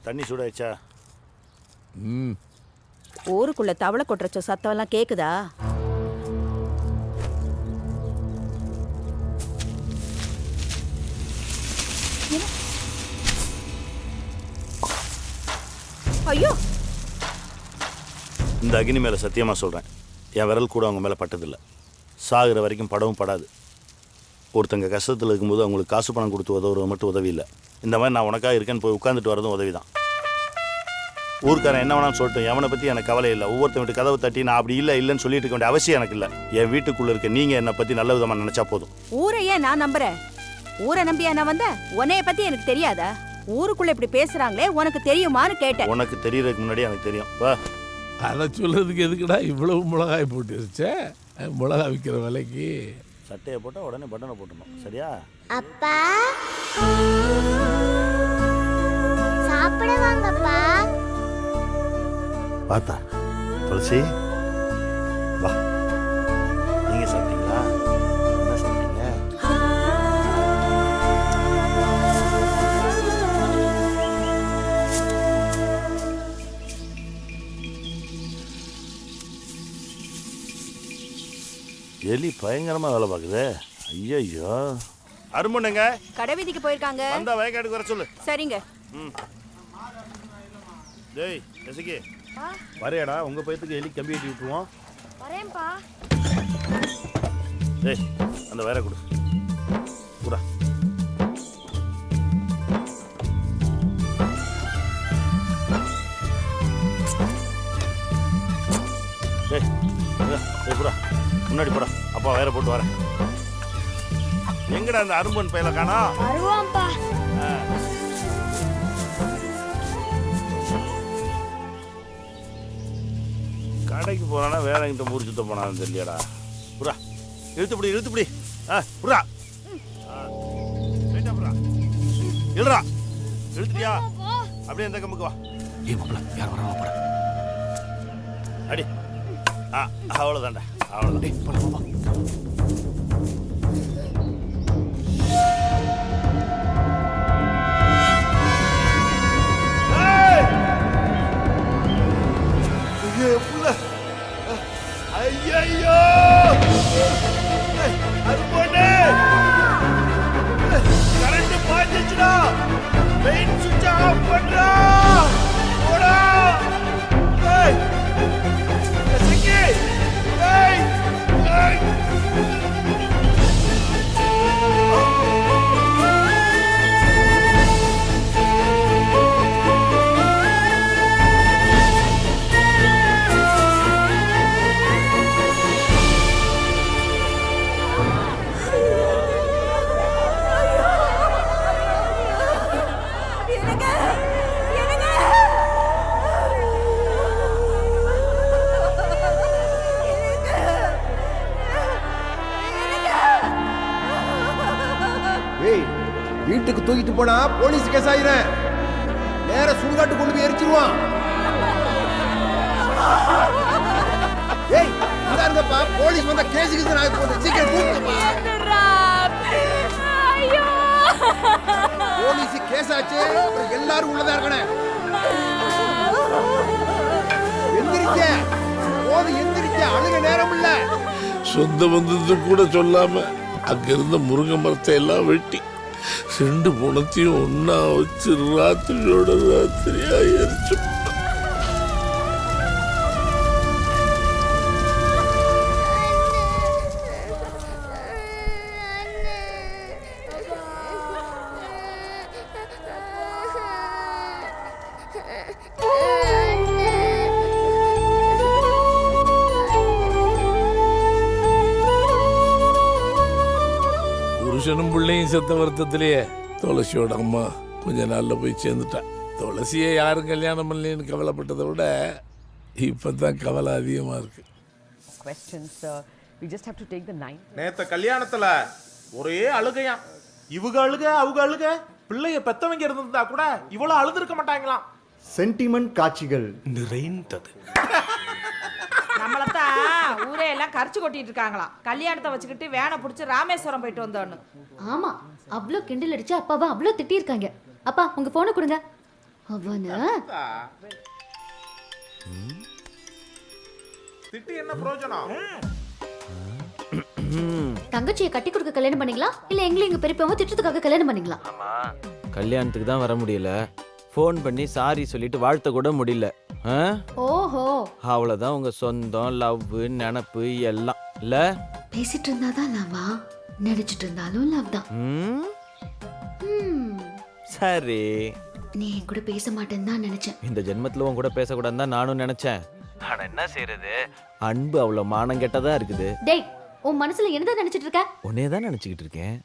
தண்ணி சூடாயிடுச்சா? ஊருக்குள்ள தவளை கொட்டுறச்ச சத்தம் எல்லாம் கேக்குதா? ஐயோ, இந்த அக்னி மேலே சத்தியமாக சொல்கிறேன், என் விரல் கூட அவங்க மேலே பட்டதில்லை. சாகிற வரைக்கும் படவும் படாது. ஒருத்தங்க கஷ்டத்தில் இருக்கும்போது அவங்களுக்கு காசு பணம் கொடுத்து உதவுறது மட்டும் உதவி இல்லை. இந்த மாதிரி நான் உனக்காக இருக்கேன்னு போய் உட்காந்துட்டு வரதும் உதவி தான். ஊருக்காரன் என்ன வேணாலும் சொல்லட்டும், எவனை பற்றி எனக்கு கவலை இல்லை. ஒவ்வொருத்தன் வீட்டு கதவை தட்டி நான் அப்படி இல்லைன்னு சொல்லிட்டு இருக்க வேண்டிய அவசியம் எனக்கு இல்லை. என் வீட்டுக்குள்ளே இருக்க நீங்கள் என்னை பற்றி நல்ல விதமாக நினச்சா போதும். ஊரையே நான் நம்புறேன். ஊரை நம்பியா நான் வந்த? உன்னைய பற்றி எனக்கு தெரியாதா? ஊருக்குள்ள இப்படி பேசுறாங்களே, உனக்கு தெரியுமான்னு கேட்டேன். உனக்கு தெரியறதுக்கு முன்னாடி எனக்கு தெரியும். வா. அதை சொல்கிறதுக்கு எதுக்குடா இவ்வளவு மிளகாய் போட்டு வச்சே? மிளகாய் விற்கிற விலைக்கு சட்டையை போட்டால் உடனே பட்டனை போட்டுடணும். சரியா? அப்பா சாப்பிட வாங்கப்பா. பார்த்தா துளசி, வா. நீங்க சாப்பிட்டீங்களா? என்ன சாப்பிட்டீங்க? எலி பயங்கரமா வேலை பார்க்குது. ஐயோ, அரும்புண்ணுங்க கடை வீதிக்கு போயிருக்காங்க. அந்த வயக்காட்டுக்கு வர சொல்லு. சரிங்க. டேய் எசகி, வரையடா. உங்க பயத்துக்கு எலி கம்பி கட்டி விட்டுருவோம். வரேன்பா. டேய் அந்த வயரை கொடு. குடா. டேய் புறா, முன்னாடி போடா. அப்பா வயரை போட்டு வரேன். எங்கடா அந்த அரும்பன் பையில காணா? வருவாம்பா. கடைக்கு போறானா வேற எங்கிட்ட முடிச்சுட்டு போனான்னு தெரியலடா. புறா இழுத்துப்படி இழுத்துப்படி. புறா புறா இழுறா. இழுத்துட்டியா? அப்படியே இந்த கம்புக்கு வா. ஏ மாப்பிள்ள, யார் வராங்க போற? அடி. அவ்வளோதான்டா, அவ்வளோதான். போலாம். ஐயோ, அது போட்டு கரண்ட் பாய்ச்சிச்சுடா. மெயின் சுவிட்ச் ஆஃப் பண்றா. போடா. ஏய் எசக்கி, ஏய் ஏய். வீட்டுக்கு தூக்கிட்டு போனா போலீஸ் கேஸ் ஆயிரும். நேர சுடுகாட்டு கொண்டு போய் எரிச்சிருவான். ஏய் இந்தாருங்கப்பா, போலீஸ் வந்த கேஸுக்கு நான் போட்டு சீக்கிரம் கூப்பிடுப்பா. போலீஸ் கேஸ் ஆச்சு, அப்புறம் எல்லாரும் உள்ளதா இருக்கணும். எந்திரிக்க போது, எந்திரிக்க. அழுக நேரம் இல்ல. சொந்த பந்தத்து கூட சொல்லாம அங்க இருந்த முருங்கை மரத்தை எல்லாம் வெட்டி 2 பணத்தையும் ஒன்னா வச்சு ராத்திரியோட ராத்திரியா எரிச்சு. புருஷனும் பிள்ளையும் செத்த வருத்தத்திலேயே துளசியோட அம்மா கொஞ்ச நாள்ல போய் சேர்ந்துட்டா. துளசியை யாரும் கல்யாணம் பண்ணலன்னு கவலைப்பட்டதை விட இப்பதான் கவலை அதிகமா இருக்கு. நேத்த கல்யாணத்துல ஒரே அழுகையா. இவங்க அழுக அவங்க அழுக. பிள்ளைய பெத்தவங்க இருந்திருந்தா கூட இவ்வளவு அழுது இருக்க மாட்டாங்களாம். சென்டிமெண்ட் காட்சிகள் நிறைந்தது. நம்மளத்தான் ஊரே எல்லாம் கரிச்சு கொட்டிட்டு இருக்காங்களாம். கல்யாணத்தை வச்சுக்கிட்டு வேனை பிடிச்சி ராமேஸ்வரம் போயிட்டு வந்தோன்னு. ஆமா, அவ்வளோ கிண்டல் அடிச்சு அப்பாவை அவ்வளோ திட்டியிருக்காங்க. அப்பா உங்க போனை கொடுங்க. அவன திட்டி என்ன பிரயோஜனம்? தங்கச்சியை கட்டி கொடுக்க கல்யாணம் பண்ணீங்களா இல்ல எங்களை எங்க பெரியப்பாவை திட்டத்துக்காக கல்யாணம் பண்ணீங்களா? கல்யாணத்துக்கு தான் வர முடியல. ஃபோன் பண்ணி சாரி சொல்லிட்டு வாழ்த்த கூட முடியல. ஓஹோ, அவ்வளோதான் உங்க சொந்தம், லவ், நினப்பு எல்லாம் இல்ல. பேசிட்டு இருந்தாதான் லவ்வா, நினைச்சிட்டு இருந்தாலும் லவ் தான். சரி, நீ என் கூட பேச மாட்டேன்னு தான் நினைச்சேன். இந்த ஜென்மத்துல உன் கூட பேசக்கூடாதுன்னு தான் நானும் நினைச்சேன். ஆனா என்ன செய்யறது, அன்பு அவ்வளவு மானம் கெட்டதா இருக்குது. டேய், உன் மனசுல என்னதான் நினைச்சிட்டு இருக்க? உன்னே தான் நினைச்சுக்கிட்டு இருக்கேன்.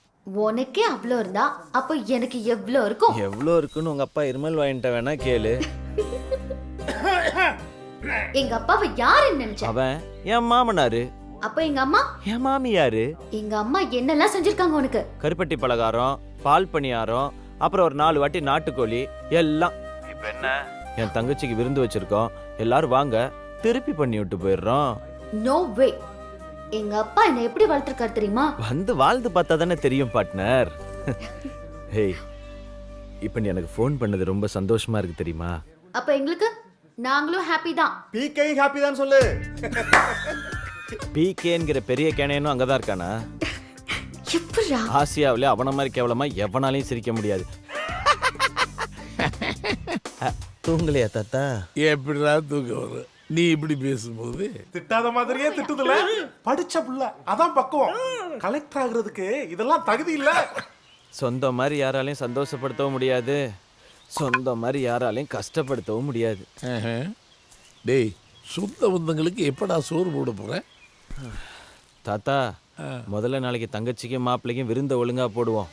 உனக்கே அவ்வளோ இருந்தா அப்ப எனக்கு எவ்வளோ இருக்கும்? எவ்வளோ இருக்குன்னு உங்க அப்பா இருமல் வாங்கிட்ட வேணா கேளு. எங்க அப்பாவை யாருன்னு நினைச்ச? அவன் என் மாமனாரு. அப்ப எங்க அம்மா? என் மாமியாரு. எங்க அம்மா என்னெல்லாம் செஞ்சிருக்காங்க உனக்கு? கருப்பட்டி பலகாரம், பால் பணியாரம், அப்புறம் ஒரு 4 வாட்டி நாட்டுக்கோழி எல்லாம். இப்ப என்ன, என் தங்கச்சிக்கு விருந்து வச்சிருக்கோம், எல்லாரும் வாங்க, திருப்பி பண்ணி விட்டு போயிடுறோம். No way. எங்க அப்பா என்ன எப்படி வளர்த்திருக்காரு தெரியுமா? வந்து வாழ்ந்து பார்த்தா தானே தெரியும் பார்ட்னர். ஹேய், இப்போ நீ எனக்கு ஃபோன் பண்ணது ரொம்ப சந்தோஷமா இருக்கு தெரியுமா? அப்ப எங்களுக்கு நாங்களும் ஹாப்பி தான். பிகே ஹாப்பி தான் சொல்லு. பிகேங்கிற பெரிய கேனையனும் அங்கதான் இருக்கானா? எப்படிடா? ஆசியாவிலே அவன மாதிரி கேவலமா எவனாலையும் சிரிக்க முடியாது. தூங்கலையா தாத்தா? எப்படிடா தூக்க வர நீ இப்படி பேசும்போது? திட்டாத மாதிரியே திட்டுதுல. படிச்ச புள்ள, அதான் பக்குவம். கலெக்டர் ஆகுறதுக்கு இதெல்லாம் தகுதி இல்ல. சொந்தம் மாதிரி யாராலையும் சந்தோஷப்படுத்தவும் முடியாது, சொந்தம் மாதிரி யாராலையும் கஷ்டப்படுத்தவும் முடியாது. டேய், சொந்த பந்தங்களுக்கு எப்படா சோறு போட போறேன்? தாத்தா, முதல்ல நாளைக்கு தங்கச்சிக்கும் மாப்பிள்ளைக்கும் விருந்த ஒழுங்கா போடுவோம்.